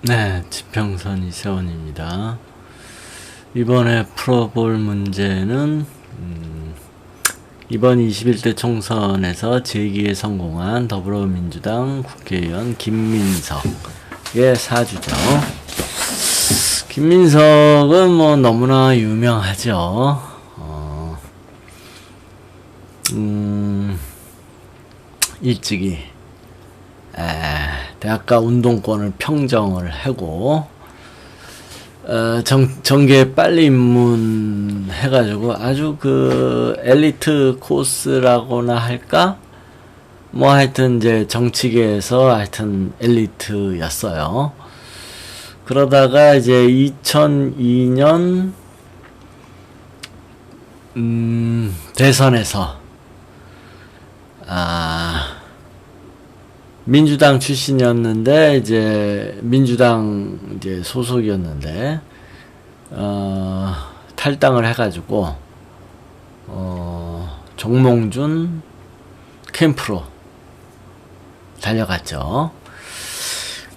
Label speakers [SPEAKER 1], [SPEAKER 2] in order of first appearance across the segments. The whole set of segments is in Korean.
[SPEAKER 1] 네, 지평선 이세원입니다. 이번에 풀어볼 문제는 이번 21대 총선에서 재기에 성공한 더불어민주당 국회의원 김민석의 사주죠. 김민석은 뭐 너무나 유명하죠. 일찍이 대학가 운동권을 평정을 하고 정계 빨리 입문해가지고 아주 그 엘리트 코스라고나 할까? 뭐 하여튼 이제 정치계에서 하여튼 엘리트였어요. 그러다가 이제 2002년 대선에서 민주당 출신이었는데 이제 민주당 이제 소속이었는데 탈당을 해가지고 정몽준 캠프로 달려갔죠.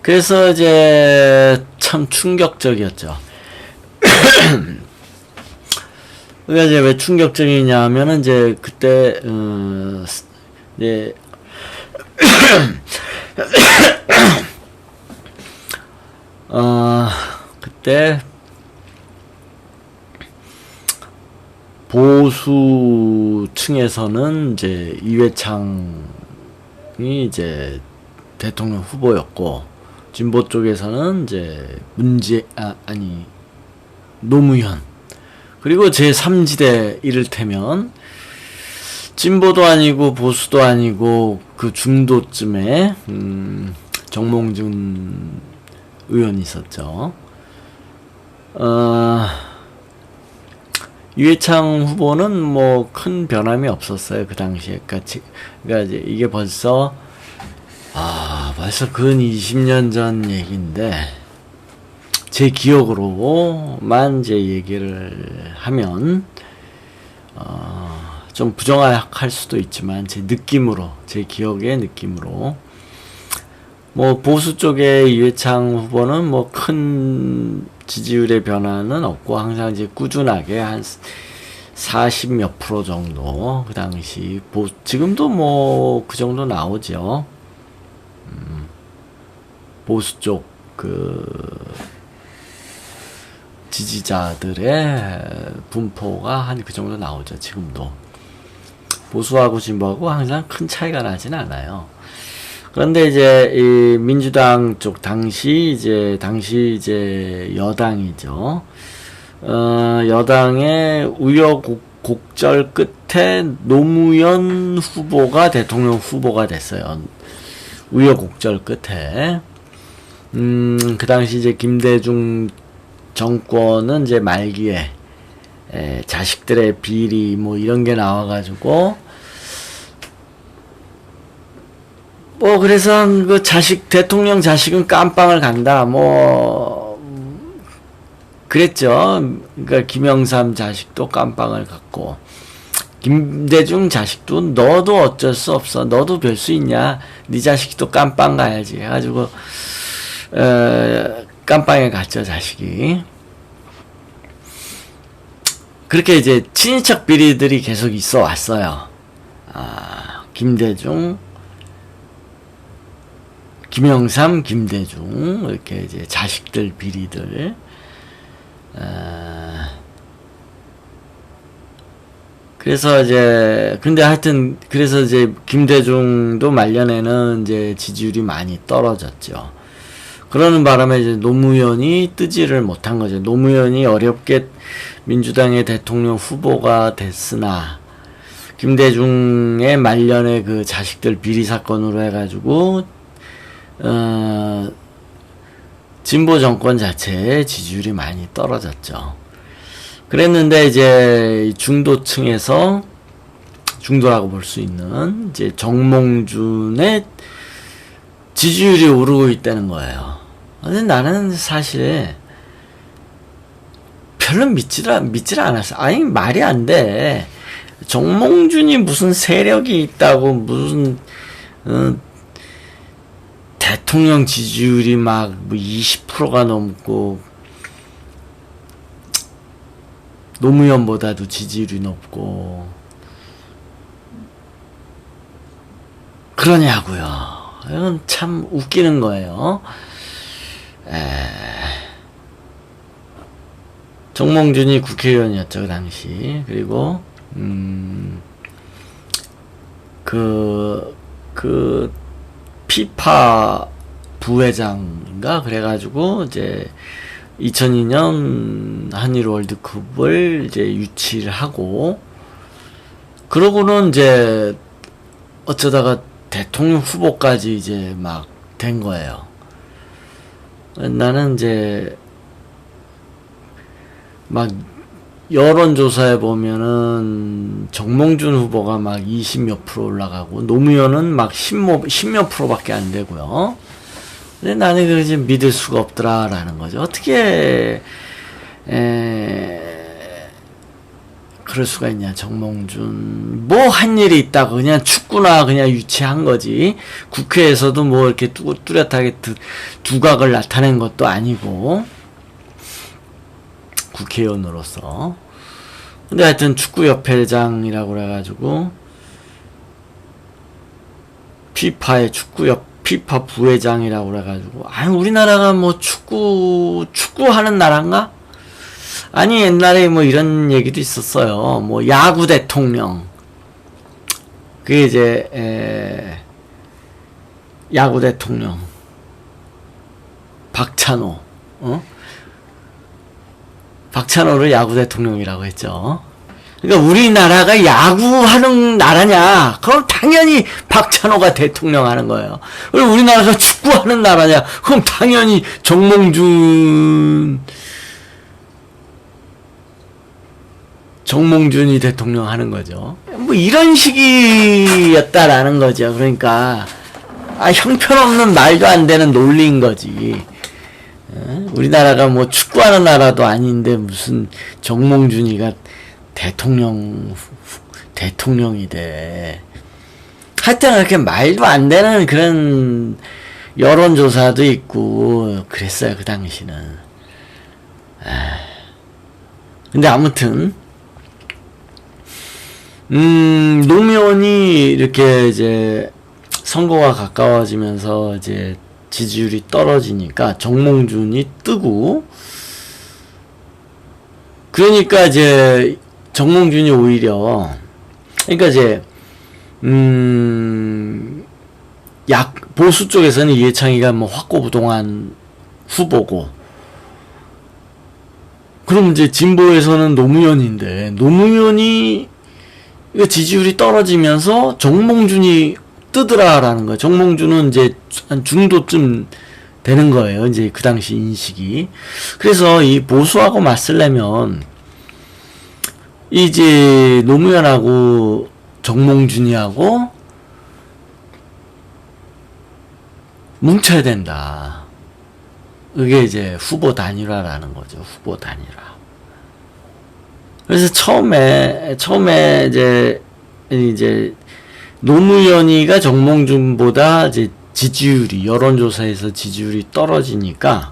[SPEAKER 1] 그래서 이제 참 충격적이었죠. 그러니까 이제 왜 충격적이냐면은 이제 그때 이제 그때 보수 층에서는 이제 이회창이 이제 대통령 후보였고, 진보 쪽에서는 이제 노무현, 그리고 제3지대 이를테면 진보도 아니고 보수도 아니고 그 중도쯤에 정몽준 의원이 있었죠. 이회창 후보는 뭐 큰 변함이 없었어요, 그 당시에. 그러니까 이제 이게 벌써 근 20년 전 얘기인데, 제 기억으로만 이제 얘기를 하면 좀 부정할 수도 있지만 제 기억의 느낌으로 뭐 보수 쪽의 이회창 후보는 뭐 큰 지지율의 변화는 없고 항상 이제 꾸준하게 한 40 몇 프로 정도, 그 당시 지금도 뭐 그 정도 나오죠. 보수 쪽 그 지지자들의 분포가 한 그 정도 나오죠. 지금도 보수하고 진보하고 항상 큰 차이가 나진 않아요. 그런데 이제 이 민주당 쪽 당시 이제 여당이죠. 여당의 우여곡절 끝에 노무현 후보가 대통령 후보가 됐어요. 우여곡절 끝에. 그 당시 이제 김대중 정권은 이제 말기에 자식들의 비리 뭐 이런 게 나와가지고 뭐 그래서 그 대통령 자식은 깜빵을 간다 뭐 그랬죠. 그러니까 김영삼 자식도 깜빵을 갔고, 김대중 자식도 너도 어쩔 수 없어, 너도 별 수 있냐, 네 자식도 깜빵 가야지 해가지고 깜빵에 갔죠, 자식이. 그렇게 이제 친인척 비리들이 계속 있어 왔어요. 김대중, 김영삼, 김대중, 이렇게 이제 자식들 비리들. 그래서 근데 하여튼, 그래서 이제 김대중도 말년에는 이제 지지율이 많이 떨어졌죠. 그러는 바람에 이제 노무현이 뜨지를 못한 거죠. 노무현이 어렵게 민주당의 대통령 후보가 됐으나, 김대중의 말년에 그 자식들 비리 사건으로 해가지고, 진보 정권 자체의 지지율이 많이 떨어졌죠. 그랬는데 이제 중도층에서, 중도라고 볼 수 있는 이제 정몽준의 지지율이 오르고 있다는 거예요. 근데 나는 사실 별로 믿질 않았어. 아니, 말이 안 돼. 정몽준이 무슨 세력이 있다고, 무슨 대통령 지지율이 막 뭐 20%가 넘고 노무현보다도 지지율이 높고 그러냐고요. 이건 참 웃기는 거예요. 정몽준이 국회의원이었죠, 그 당시. 그리고 그 피파 부회장인가 그래가지고 이제 2002년 한일 월드컵을 이제 유치를 하고, 그러고는 이제 어쩌다가 대통령 후보까지 이제 막 된 거예요. 나는 이제 막 여론조사에 보면은 정몽준 후보가 막 20몇 프로 올라가고 노무현은 막 10몇 프로밖에 안 되고요. 근데 나는 그걸 지금 믿을 수가 없더라라는 거죠. 어떻게 그럴 수가 있냐. 정몽준 뭐 한 일이 있다고 그냥 축구나 그냥 유치한 거지. 국회에서도 뭐 이렇게 뚜렷하게 두각을 나타낸 것도 아니고 국회의원으로서. 근데 하여튼 축구협회장이라고 그래가지고 피파의 피파 부회장이라고 그래가지고, 아니 우리나라가 뭐 축구하는 나라인가? 아니 옛날에 뭐 이런 얘기도 있었어요. 뭐 야구 대통령. 그게 이제 야구 대통령 박찬호. 박찬호를 야구 대통령이라고 했죠. 그러니까 우리나라가 야구하는 나라냐? 그럼 당연히 박찬호가 대통령 하는 거예요. 그리고 우리나라가 축구하는 나라냐? 그럼 당연히 정몽준이 대통령 하는 거죠. 뭐 이런 식이었다라는 거죠. 그러니까 형편없는 말도 안 되는 논리인 거지. 우리나라가 뭐 축구하는 나라도 아닌데 무슨 정몽준이가 대통령이 돼. 하여튼 그렇게 말도 안 되는 그런 여론조사도 있고 그랬어요, 그 당시는. 근데 아무튼 노무현이 이렇게 이제 선거가 가까워지면서 이제 지지율이 떨어지니까 정몽준이 뜨고, 그러니까 이제 정몽준이 오히려, 그러니까 이제 보수 쪽에서는 이해창이가 뭐 확고부동한 후보고, 그럼 이제 진보에서는 노무현인데, 노무현이 지지율이 떨어지면서 정몽준이 뜨더라라는 거예요. 정몽준은 이제 한 중도쯤 되는 거예요. 이제 그 당시 인식이. 그래서 이 보수하고 맞서려면 이제 노무현하고 정몽준이하고 뭉쳐야 된다. 그게 이제 후보 단일화라는 거죠. 후보 단일화. 그래서 처음에 이제 노무현이가 정몽준보다 이제 지지율이, 여론조사에서 지지율이 떨어지니까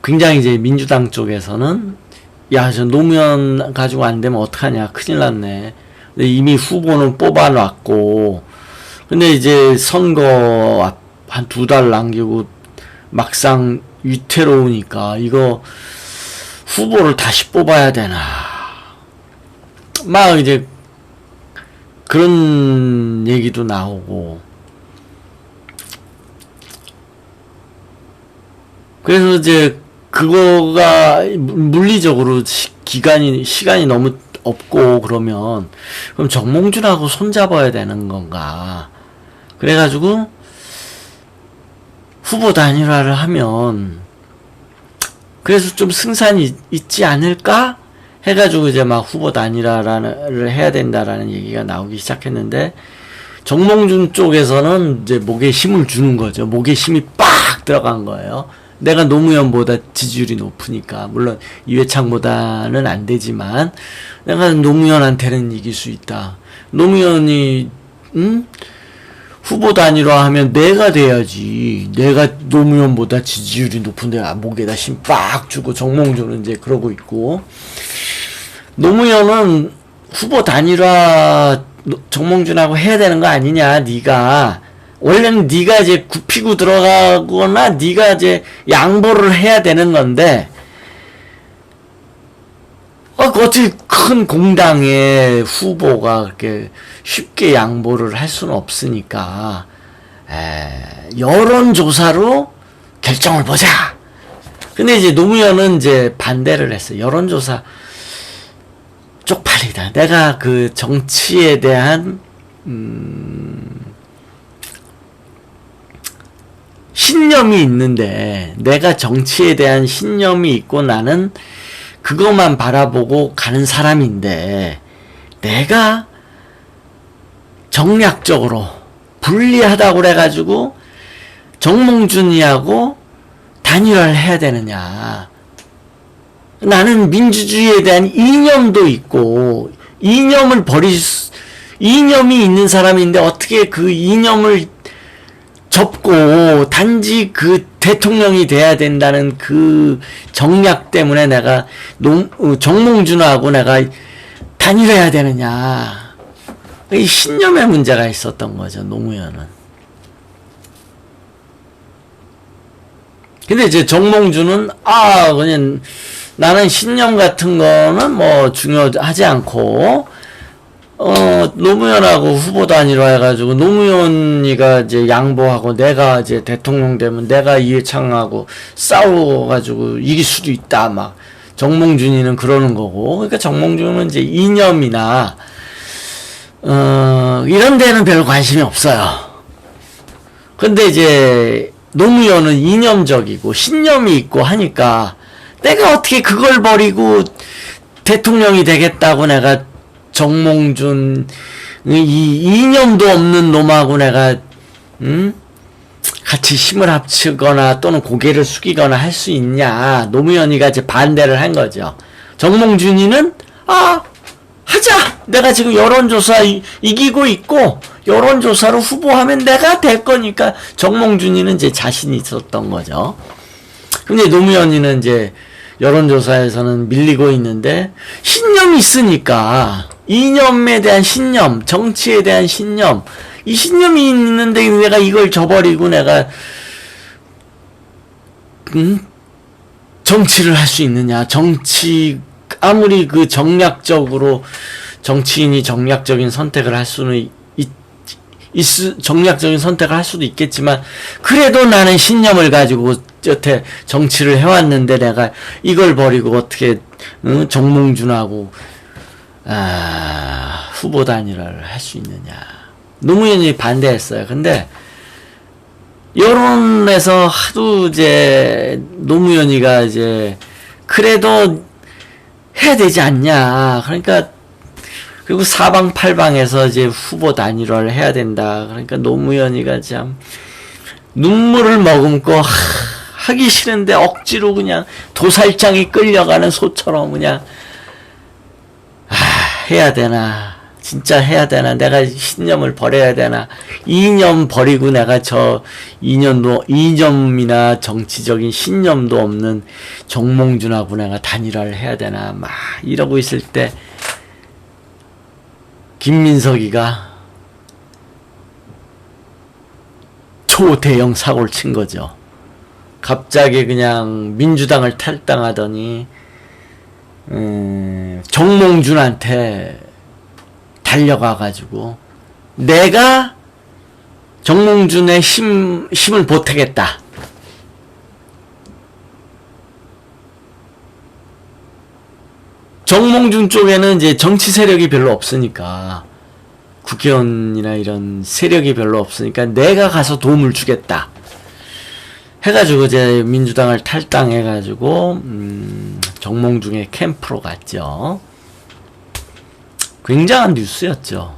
[SPEAKER 1] 굉장히 이제 민주당 쪽에서는 야, 저 노무현 가지고 안 되면 어떡하냐, 큰일 났네. 근데 이미 후보는 뽑아놨고, 근데 이제 선거 한 2달 남기고 막상 위태로우니까 이거 후보를 다시 뽑아야 되나, 막 이제 그런 얘기도 나오고, 그래서 이제 그거가 물리적으로 시간이 너무 없고 그러면 그럼 정몽준하고 손잡아야 되는 건가, 그래가지고 후보 단일화를 하면 그래서 좀 승산이 있지 않을까 해가지고 이제 막 후보 단일화를 해야 된다라는 얘기가 나오기 시작했는데, 정몽준 쪽에서는 이제 목에 힘을 주는 거죠. 목에 힘이 빡 들어간 거예요. 내가 노무현보다 지지율이 높으니까, 물론 이회창보다는 안 되지만 내가 노무현한테는 이길 수 있다. 노무현이 후보 단일화하면 내가 돼야지. 내가 노무현보다 지지율이 높은데 목에다 힘 빡 주고 정몽준은 이제 그러고 있고, 노무현은 후보 단일화 정몽준하고 해야 되는 거 아니냐. 네가 원래는 네가 이제 굽히고 들어가거나 네가 이제 양보를 해야 되는 건데, 어떻게 큰 공당의 후보가 그렇게 쉽게 양보를 할 수는 없으니까, 여론조사로 결정을 보자. 근데 이제 노무현은 이제 반대를 했어요. 여론조사 쪽팔리다. 내가 그 정치에 대한, 신념이 있는데, 내가 정치에 대한 신념이 있고 나는 그것만 바라보고 가는 사람인데, 내가 정략적으로 불리하다고 그래가지고 정몽준이하고 단일화를 해야 되느냐. 나는 민주주의에 대한 이념도 있고, 이념이 있는 사람인데 어떻게 그 이념을 접고 단지 그 대통령이 돼야 된다는 그 정략 때문에 내가 정몽준하고 내가 단일해야 되느냐. 이 신념의 문제가 있었던 거죠, 노무현은. 근데 이제 정몽준은 그냥 나는 신념 같은 거는 뭐 중요하지 않고, 노무현하고 후보 단일화 해가지고, 노무현이가 이제 양보하고, 내가 이제 대통령 되면 내가 이해창하고 싸워가지고 이길 수도 있다, 막. 정몽준이는 그러는 거고. 그러니까 정몽준은 이제 이념이나, 이런 데는 별로 관심이 없어요. 근데 이제, 노무현은 이념적이고, 신념이 있고 하니까, 내가 어떻게 그걸 버리고 대통령이 되겠다고 내가 정몽준 이 이념도 없는 놈하고 내가 같이 힘을 합치거나 또는 고개를 숙이거나 할 수 있냐. 노무현이가 이제 반대를 한 거죠. 정몽준이는 하자. 내가 지금 여론조사 이기고 있고 여론조사로 후보하면 내가 될 거니까. 정몽준이는 이제 자신이 있었던 거죠. 근데 노무현이는 이제 여론조사에서는 밀리고 있는데, 신념이 있으니까, 이념에 대한 신념, 정치에 대한 신념, 이 신념이 있는데 내가 이걸 저버리고 내가, 정치를 할 수 있느냐. 아무리 그 정략적으로, 정치인이 정략적인 선택을 할 수는 정략적인 선택을 할 수도 있겠지만, 그래도 나는 신념을 가지고 여태 정치를 해왔는데 내가 이걸 버리고 어떻게 정몽준하고 후보 단일화를 할 수 있느냐. 노무현이 반대했어요. 근데 여론에서 하도 이제 노무현이가 이제 그래도 해야 되지 않냐. 그러니까 그리고 사방팔방에서 이제 후보 단일화를 해야 된다. 그러니까 노무현이가 참 눈물을 머금고 하기 싫은데 억지로 그냥 도살장이 끌려가는 소처럼 그냥 해야 되나. 진짜 해야 되나. 내가 신념을 버려야 되나. 이념 버리고 내가 저 이념이나 정치적인 신념도 없는 정몽준하고 내가 단일화를 해야 되나. 막 이러고 있을 때 김민석이가 초대형 사고를 친 거죠. 갑자기 그냥 민주당을 탈당하더니 정몽준한테 달려가가지고 내가 정몽준의 힘을 보태겠다. 정몽준 쪽에는 이제 정치 세력이 별로 없으니까, 국회의원이나 이런 세력이 별로 없으니까 내가 가서 도움을 주겠다 해가지고 이제 민주당을 탈당해가지고 정몽준의 캠프로 갔죠. 굉장한 뉴스였죠.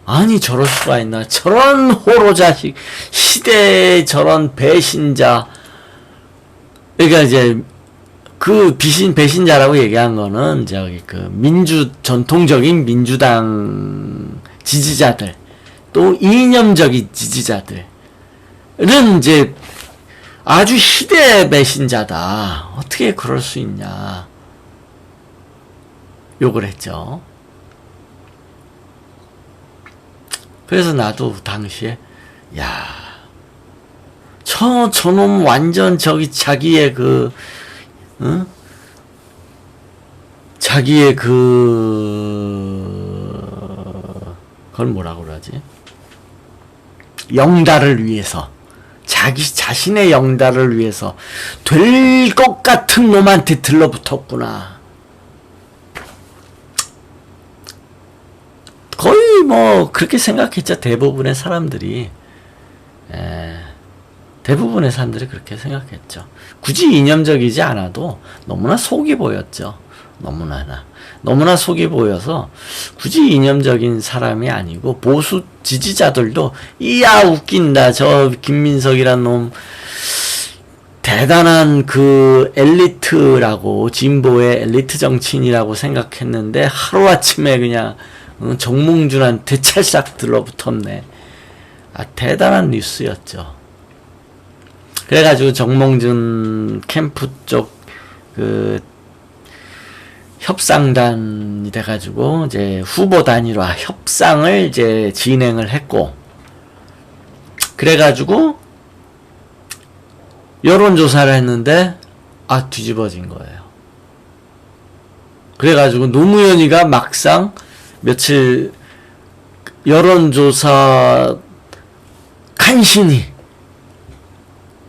[SPEAKER 1] 아니 저럴 수가 있나. 저런 호로자식, 시대의 저런 배신자. 그러니까 이제 그 배신자라고 얘기한 거는 저기 그 전통적인 민주당 지지자들, 또 이념적인 지지자들은 이제 아주 희대의 배신자다. 어떻게 그럴 수 있냐. 욕을 했죠. 그래서 나도 당시에 야, 저놈 완전 자기의 자기의 그걸 뭐라고 그러지? 영달을 위해서, 자기 자신의 영달을 위해서 될 것 같은 놈한테 들러붙었구나. 거의 뭐 그렇게 생각했죠. 대부분의 사람들이. 대부분의 사람들이 그렇게 생각했죠. 굳이 이념적이지 않아도 너무나 속이 보였죠. 너무나 속이 보여서 굳이 이념적인 사람이 아니고 보수 지지자들도 이야 웃긴다. 저 김민석이란 놈 대단한 그 엘리트라고, 진보의 엘리트 정치인이라고 생각했는데 하루아침에 그냥 정몽준한테 찰싹 들러붙었네. 대단한 뉴스였죠. 그래가지고 정몽준 캠프 쪽 협상단이 돼가지고 이제 후보 단일화 협상을 이제 진행을 했고, 그래가지고 여론조사를 했는데 뒤집어진 거예요. 그래가지고 노무현이가 막상 며칠 여론조사 간신히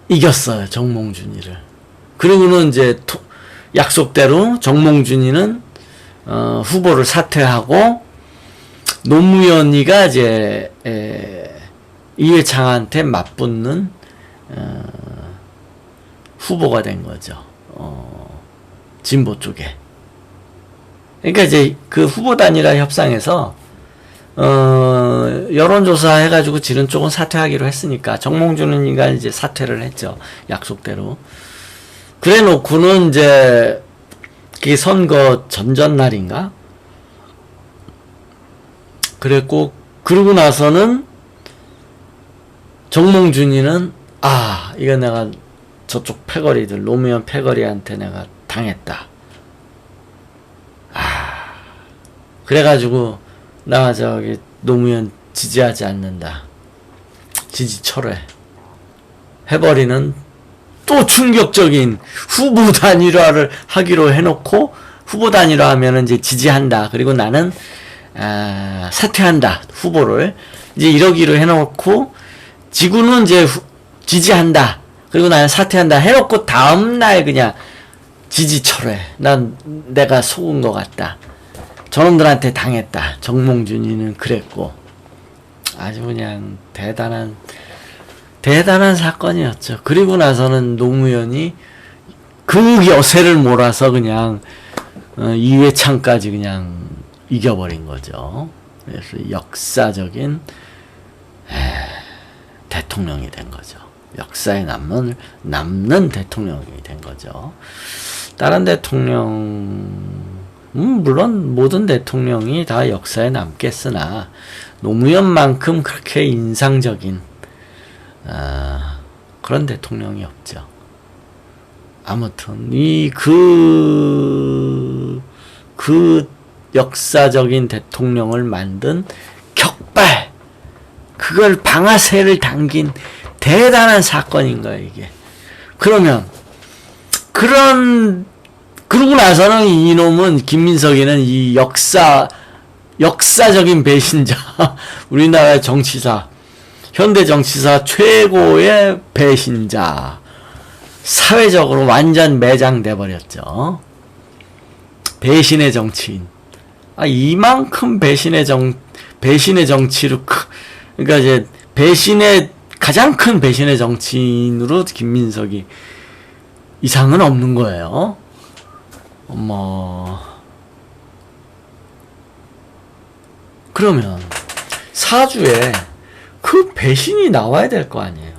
[SPEAKER 1] 이겼어요. 정몽준이를. 그리고는 이제 약속대로 정몽준이는 후보를 사퇴하고 노무현이가 이제 이회창한테 맞붙는 후보가 된 거죠. 진보 쪽에. 그러니까 이제 그 후보 단일화 협상에서 여론조사 해가지고 지른 쪽은 사퇴하기로 했으니까 정몽준이가 이제 사퇴를 했죠. 약속대로. 그래 놓고는 이제 그게 선거 전전날인가? 그랬고, 그러고 나서는 정몽준이는 이거 내가 저쪽 패거리들, 노무현 패거리한테 내가 당했다. 그래가지고 나 저기 노무현 지지하지 않는다. 지지 철회 해버리는 또 충격적인 후보 단일화를 하기로 해놓고, 후보 단일화 하면은 이제 지지한다. 그리고 나는 사퇴한다. 후보를 이제 이러기로 해놓고, 지구는 이제 지지한다. 그리고 나는 사퇴한다. 해놓고 다음날 그냥 지지 철회. 난 내가 속은 것 같다. 저놈들한테 당했다. 정몽준이는 그랬고, 아주 그냥 대단한 사건이었죠. 그리고 나서는 노무현이 그 여세를 몰아서 그냥 이회창까지 그냥 이겨버린 거죠. 그래서 역사적인 대통령이 된 거죠. 역사에 남는 대통령이 된 거죠. 다른 대통령, 물론 모든 대통령이 다 역사에 남겠으나 노무현만큼 그렇게 인상적인 그런 대통령이 없죠. 아무튼 그 역사적인 대통령을 만든 격발, 그걸 방아쇠를 당긴 대단한 사건인 거예요, 이게. 그러면 그러고 나서는 이놈은, 김민석이는 이 역사적인 배신자, 우리나라 정치사, 현대 정치사 최고의 배신자, 사회적으로 완전 매장돼 버렸죠. 배신의 정치인. 이만큼 배신의 정치로, 그러니까 이제 가장 큰 배신의 정치인으로 김민석이 이상은 없는 거예요. 그러면 사주에 그 배신이 나와야 될 거 아니에요.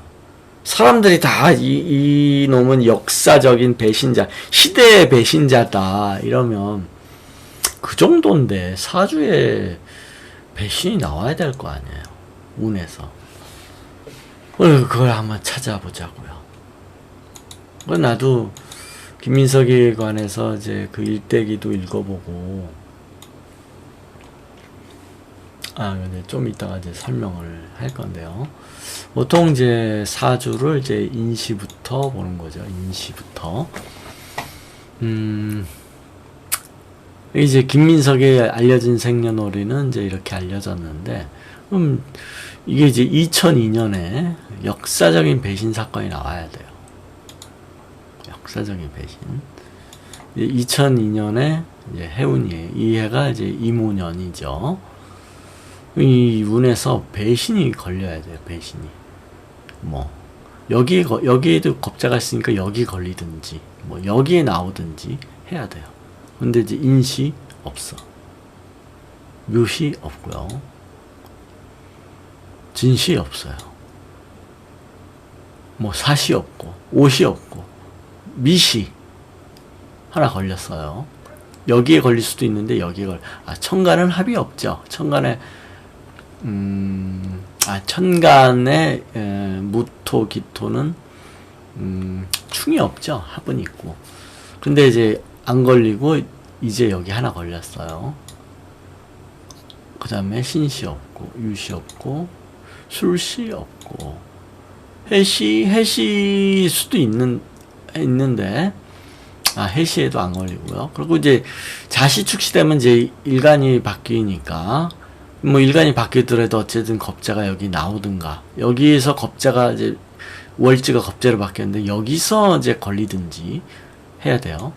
[SPEAKER 1] 사람들이 다 이 놈은 역사적인 배신자, 시대의 배신자다 이러면 그 정도인데 사주에 배신이 나와야 될 거 아니에요. 운에서. 그걸 한번 찾아보자고요. 나도 김민석에 관해서 이제 그 일대기도 읽어보고, 근데 좀 이따가 이제 설명을 할 건데요. 보통 이제 사주를 이제 인시부터 보는 거죠. 인시부터. 이제 김민석의 알려진 생년월일은 이제 이렇게 알려졌는데, 이게 이제 2002년에 역사적인 배신 사건이 나와야 돼요. 역사적인 배신. 2002년에 이제 해운이에요. 이 해가 이제 이모년이죠. 이 운에서 배신이 걸려야 돼요. 배신이. 뭐 여기에도 겁자가 있으니까 여기 걸리든지 뭐 여기에 나오든지 해야 돼요. 근데 이제 인시 없어. 묘시 없고요. 진시 없어요. 뭐 사시 없고 오시 없고 미시 하나 걸렸어요. 여기에 걸릴 수도 있는데 여기에 천간은 합이 없죠. 천간에 천간에 무토 기토는 충이 없죠. 합은 있고. 근데 이제 안 걸리고 이제 여기 하나 걸렸어요. 그 다음에 신시 없고 유시 없고 술시 없고 해시 수도 있는데 해시에도 안 걸리고요. 그리고 이제 자시 축시되면 이제 일간이 바뀌니까 뭐 일간이 바뀌더라도 어쨌든 겁자가 여기 나오든가 여기에서 겁자가 이제 월지가 겁자로 바뀌었는데 여기서 이제 걸리든지 해야 돼요.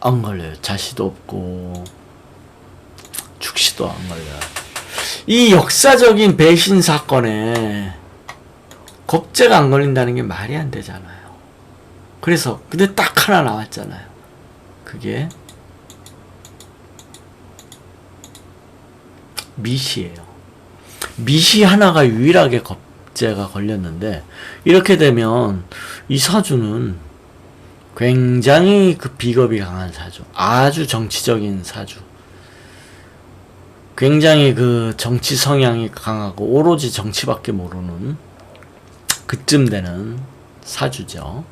[SPEAKER 1] 안 걸려요. 자시도 없고 축시도 안 걸려요. 이 역사적인 배신 사건에 겁재가 안 걸린다는 게 말이 안 되잖아요. 그래서 근데 딱 하나 나왔잖아요. 그게 미시예요. 미시 하나가 유일하게 겁재가 걸렸는데 이렇게 되면 이 사주는 굉장히 그 비겁이 강한 사주, 아주 정치적인 사주, 굉장히 그 정치 성향이 강하고 오로지 정치밖에 모르는 그쯤 되는 사주죠.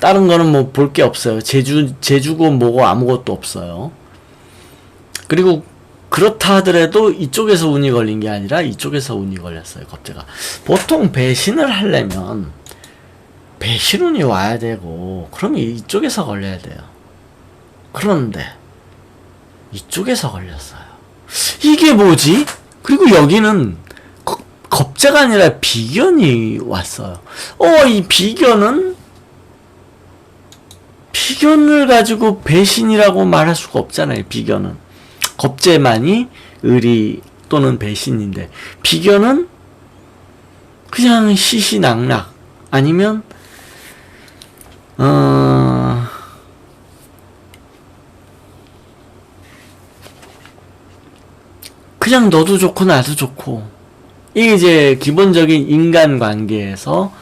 [SPEAKER 1] 다른 거는 뭐 볼 게 없어요. 제주고 뭐고 아무것도 없어요. 그리고 그렇다 하더라도 이쪽에서 운이 걸린 게 아니라 이쪽에서 운이 걸렸어요. 겁재가. 보통 배신을 하려면 배신운이 와야 되고 그러면 이쪽에서 걸려야 돼요. 그런데 이쪽에서 걸렸어요. 이게 뭐지? 그리고 여기는 겁재가 아니라 비견이 왔어요. 이 비견을 가지고 배신이라고 말할 수가 없잖아요. 비견은 겁재만이 의리 또는 배신인데 비견은 그냥 시시낙낙 아니면 그냥 너도 좋고 나도 좋고 이게 이제 기본적인 인간관계에서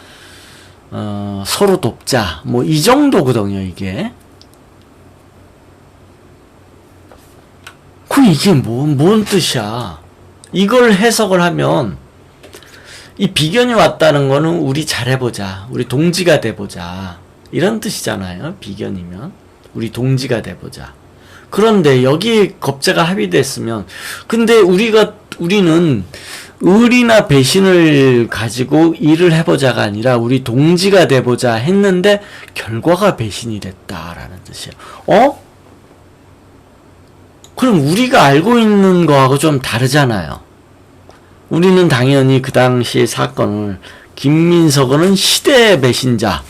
[SPEAKER 1] 서로 돕자 뭐 이 정도거든요. 이게 이게 뭔 뜻이야. 이걸 해석을 하면 이 비견이 왔다는 거는 우리 잘해보자, 우리 동지가 돼보자 이런 뜻이잖아요. 비견이면 우리 동지가 돼보자. 그런데 여기 겁재가 합의됐으면 근데 우리는 의리나 배신을 가지고 일을 해보자가 아니라 우리 동지가 돼보자 했는데 결과가 배신이 됐다라는 뜻이에요. 그럼 우리가 알고 있는 거하고 좀 다르잖아요. 우리는 당연히 그 당시의 사건을 김민석은 시대의 배신자,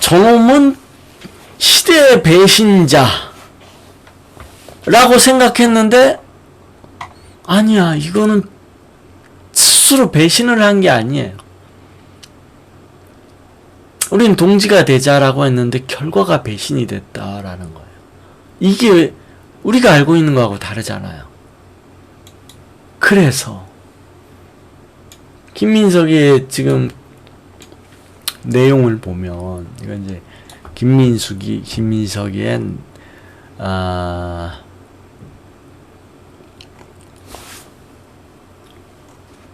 [SPEAKER 1] 저놈은 시대의 배신자 라고 생각했는데 아니야, 이거는 스스로 배신을 한 게 아니에요. 우린 동지가 되자라고 했는데 결과가 배신이 됐다라는 거예요. 이게 우리가 알고 있는 거하고 다르잖아요. 그래서 김민석의 지금 내용을 보면 이건 이제 김민석의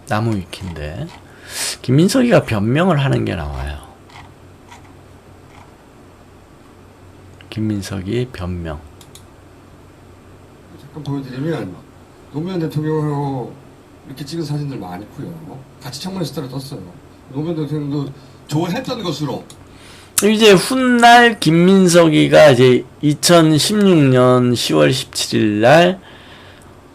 [SPEAKER 1] 나무 위키인데 김민석이가 변명을 하는 게 나와요. 김민석이 변명.
[SPEAKER 2] 잠깐 보여드리면 노무현 대통령하고 이렇게 찍은 사진들 많이 있고요. 같이 청문회 때를 떴어요. 노무현 대통령도 좋아했던 것으로.
[SPEAKER 1] 이제 훗날 김민석이가 이제 2016년 10월 17일 날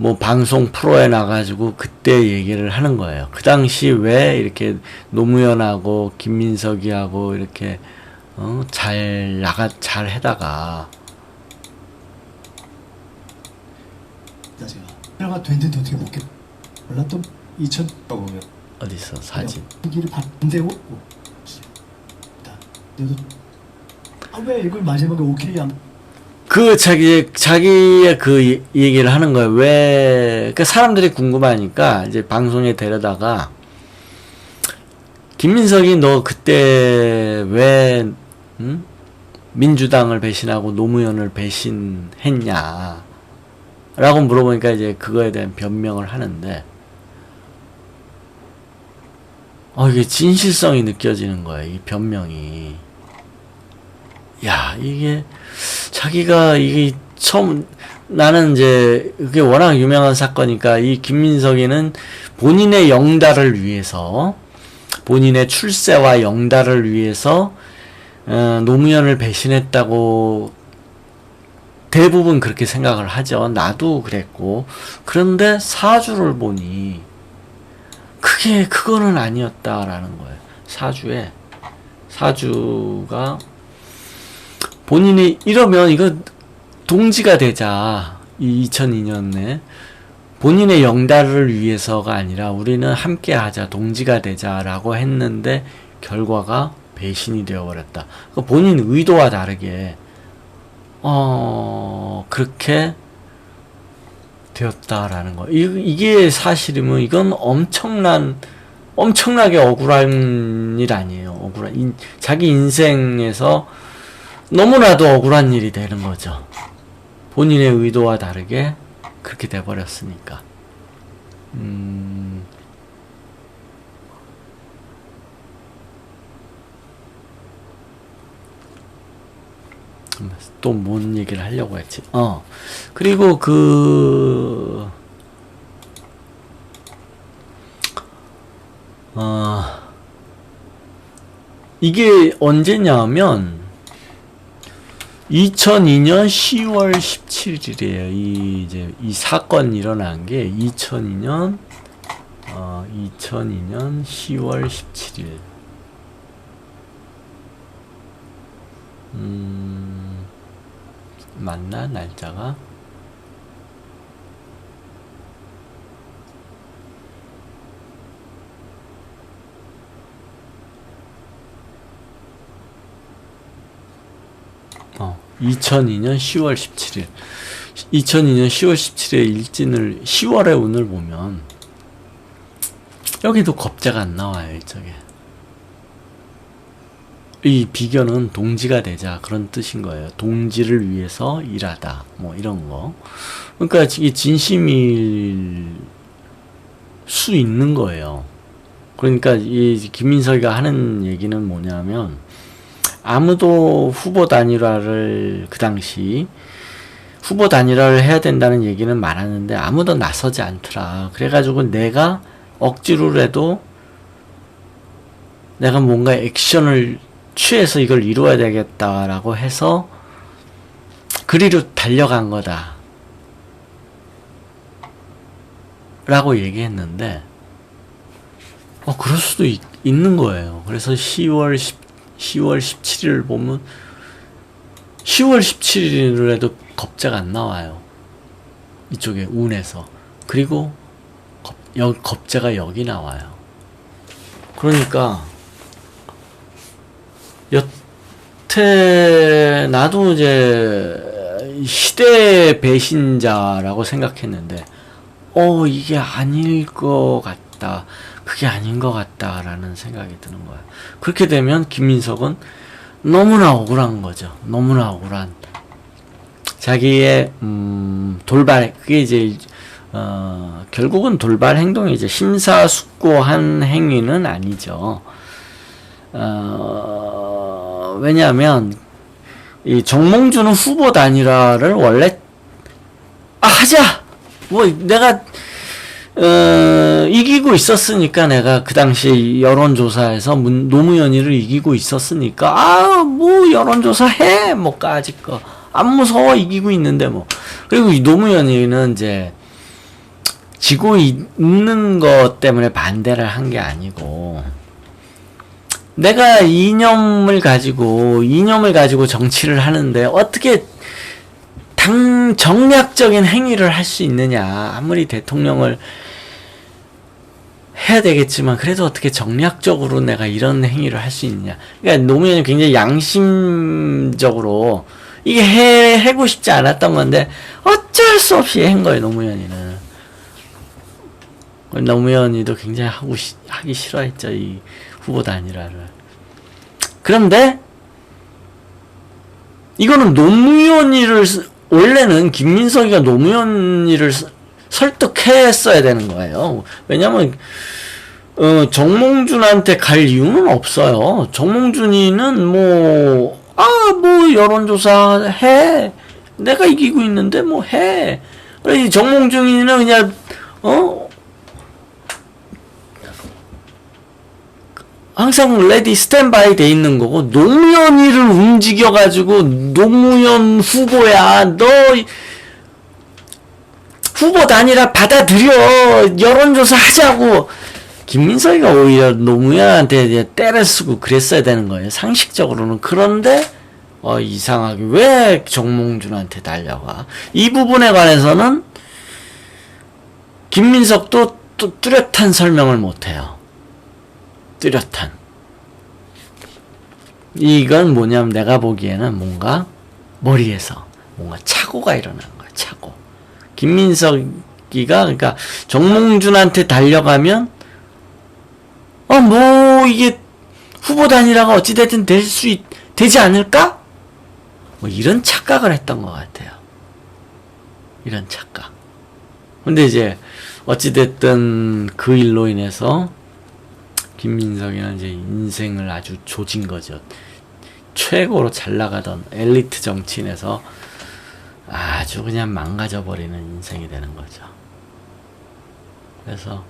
[SPEAKER 1] 뭐 방송 프로에 나가지고 그때 얘기를 하는 거예요. 그 당시 왜 이렇게 노무현하고 김민석이하고 이렇게 잘 해다가
[SPEAKER 3] 제가 내가 됐는데 어떻게 못겠 몰랐던 2000
[SPEAKER 2] 보면
[SPEAKER 1] 어디서 사진
[SPEAKER 3] 기를 봤는데 내도 왜 이걸 마지막에 오케이 안
[SPEAKER 1] 그 자기의 그 얘기를 하는 거예요. 왜 그 사람들이 궁금하니까 이제 방송에 데려다가 김민석이 너 그때 왜 민주당을 배신하고 노무현을 배신했냐 라고 물어보니까 이제 그거에 대한 변명을 하는데 이게 진실성이 느껴지는 거예요. 이 변명이. 야, 이게 자기가 이게 처음 나는 이제 그게 워낙 유명한 사건이니까 이 김민석이는 본인의 영달을 위해서 본인의 출세와 영달을 위해서 노무현을 배신했다고 대부분 그렇게 생각을 하죠. 나도 그랬고. 그런데 사주를 보니 그거는 아니었다라는 거예요. 사주가 본인이 이러면 이거 동지가 되자. 이 2002년에 본인의 영달을 위해서가 아니라 우리는 함께 하자, 동지가 되자라고 했는데 결과가 배신이 되어버렸다. 본인 의도와 다르게 그렇게 되었다라는 거. 이게 사실이면 이건 엄청나게 억울한 일 아니에요. 자기 인생에서 너무나도 억울한 일이 되는 거죠. 본인의 의도와 다르게 그렇게 돼버렸으니까. 또 뭔 얘기를 하려고 했지? 그리고 이게 언제냐면 2002년 10월 17일이에요. 이 사건이 일어난 게 2002년 10월 17일. 맞나? 날짜가? 어, 2002년 10월 17일. 2002년 10월 17일 일진을 10월의 운을 보면 여기도 겁재가 안 나와요. 이쪽에. 이 비견은 동지가 되자 그런 뜻인 거예요. 동지를 위해서 일하다 뭐 이런 거. 그러니까 이게 진심일 수 있는 거예요. 그러니까 이 김민석이가 하는 얘기는 뭐냐면 아무도 후보 단일화를 그 당시 후보 단일화를 해야 된다는 얘기는 많았는데 아무도 나서지 않더라. 그래가지고 내가 억지로라도 내가 뭔가 액션을 취해서 이걸 이루어야 되겠다라고 해서 그리로 달려간 거다 라고 얘기했는데 그럴 수도 있는 거예요. 그래서 10월 17일을 보면 10월 17일에도 겁재가 안 나와요. 이쪽에 운에서. 그리고 겁재가 여기 나와요. 그러니까 여태 나도 이제 시대 배신자라고 생각했는데 이게 아닐 것 같다. 그게 아닌 것 같다라는 생각이 드는 거예요. 그렇게 되면 김민석은 너무나 억울한 거죠. 너무나 억울한 자기의 돌발 그게 이제 결국은 돌발 행동이 이제 심사숙고한 행위는 아니죠. 왜냐하면 이 정몽주는 후보 단일화를 원래 하자. 뭐 내가 이기고 있었으니까 내가 그 당시 여론조사에서 노무현이를 이기고 있었으니까 뭐 여론조사 해 뭐 까짓 거 안 무서워 이기고 있는데 뭐. 그리고 이 노무현이는 이제 지고 있는 것 때문에 반대를 한 게 아니고 내가 이념을 가지고 정치를 하는데 어떻게 정략적인 행위를 할 수 있느냐. 아무리 대통령을 해야 되겠지만 그래도 어떻게 정략적으로 내가 이런 행위를 할 수 있느냐. 그러니까 노무현이 굉장히 양심적으로 이게 하고 싶지 않았던 건데 어쩔 수 없이 한 거예요. 노무현이도 굉장히 하기 싫어했죠. 이 후보 단일화를. 그런데 이거는 노무현이를 원래는 김민석이가 노무현이를 설득했어야 되는 거예요. 왜냐면 정몽준한테 갈 이유는 없어요. 정몽준이는 뭐 여론조사 해. 내가 이기고 있는데 뭐 해. 그래서 정몽준이는 그냥 항상 레디 스탠바이 돼 있는 거고, 노무현이를 움직여가지고 노무현 후보야 너 후보 단일화 받아들여 여론조사 하자고 김민석이가 오히려 노무현한테 이제 때를 쓰고 그랬어야 되는 거예요. 상식적으로는. 그런데 이상하게 왜 정몽준한테 달려가. 이 부분에 관해서는 김민석도 또 뚜렷한 설명을 못해요. 뚜렷한. 이건 뭐냐면 내가 보기에는 뭔가 머리에서 뭔가 착오가 일어나는 거야. 착오. 김민석이가 그러니까 정몽준한테 달려가면 뭐 이게 후보 단일화가 어찌됐든 되지 않을까? 뭐 이런 착각을 했던 것 같아요. 이런 착각. 근데 이제 어찌됐든 그 일로 인해서 김민석이는 이제 인생을 아주 조진 거죠. 최고로 잘 나가던 엘리트 정치인에서 아주 그냥 망가져버리는 인생이 되는 거죠. 그래서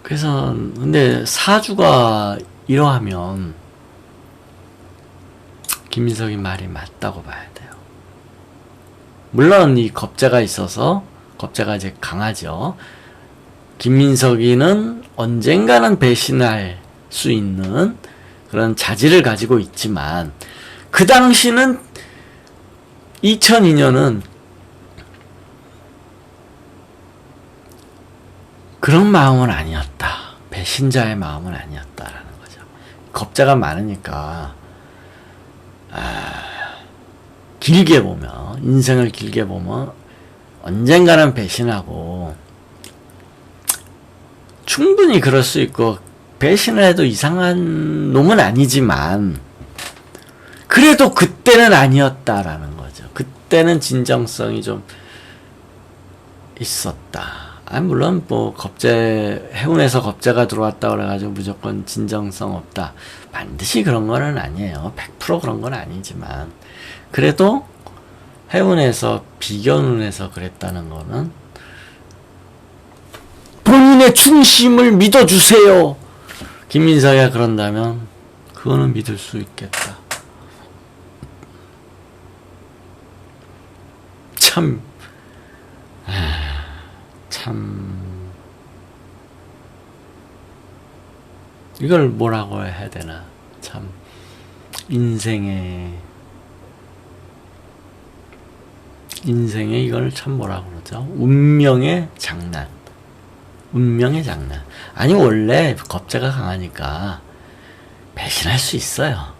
[SPEAKER 1] 근데 사주가 이러하면 김민석이 말이 맞다고 봐야 돼요. 물론 이 겁재가 있어서 겁재가 이제 강하죠. 김민석이는 언젠가는 배신할 수 있는 그런 자질을 가지고 있지만 그 당시는 2002년은 그런 마음은 아니었다. 배신자의 마음은 아니었다라는 거죠. 겁자가 많으니까 길게 보면 인생을 길게 보면 언젠가는 배신하고 충분히 그럴 수 있고 배신을 해도 이상한 놈은 아니지만 그래도 그때는 아니었다라는 거죠. 그때는 진정성이 좀 있었다. 물론 뭐 해운에서 겁재가 들어왔다 그래가지고 무조건 진정성 없다. 반드시 그런 거는 아니에요. 100% 그런 건 아니지만 그래도 해운에서 비견운에서 그랬다는 거는 본인의 충심을 믿어주세요. 김민석이가 그런다면 그거는 믿을 수 있겠다. 참 이걸 뭐라고 해야 되나. 참 인생의 이걸 참 뭐라고 그러죠. 운명의 장난. 아니 원래 겁재가 강하니까 배신할 수 있어요.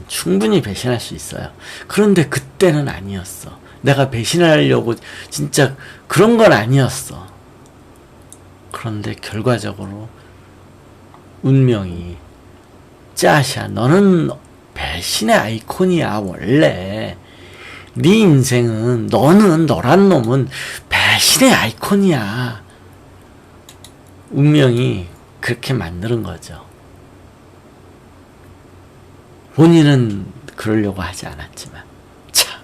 [SPEAKER 1] 충분히 배신할 수 있어요. 그런데 그때는 아니었어. 내가 배신하려고 진짜 그런 건 아니었어. 그런데 결과적으로 운명이 짜샤 너는 배신의 아이콘이야 원래. 네 인생은 너는 너란 놈은 배신의 아이콘이야. 운명이 그렇게 만드는 거죠. 본인은 그러려고 하지 않았지만 참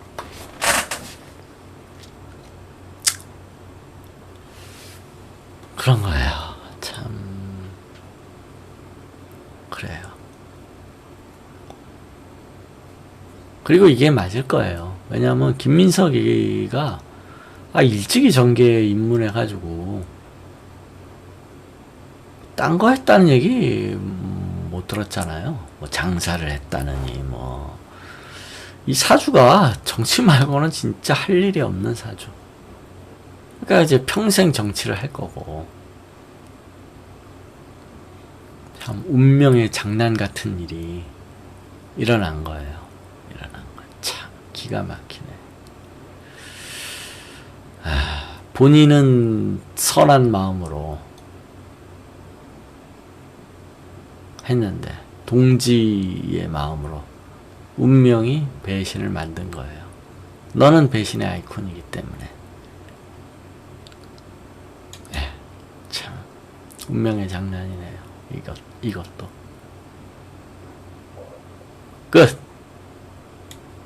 [SPEAKER 1] 그런 거예요. 참 그래요. 그리고 이게 맞을 거예요. 왜냐하면 김민석이가 일찍이 전개에 입문해가지고 딴 거 했다는 얘기 못 들었잖아요. 뭐 장사를 했다느니 뭐 이 사주가 정치 말고는 진짜 할 일이 없는 사주. 그러니까 이제 평생 정치를 할 거고 참 운명의 장난 같은 일이 일어난 거예요. 일어난 거 참 기가 막히네. 본인은 선한 마음으로 했는데 동지의 마음으로 운명이 배신을 만든 거예요. 너는 배신의 아이콘이기 때문에. 참 운명의 장난이네요. 이것도 끝.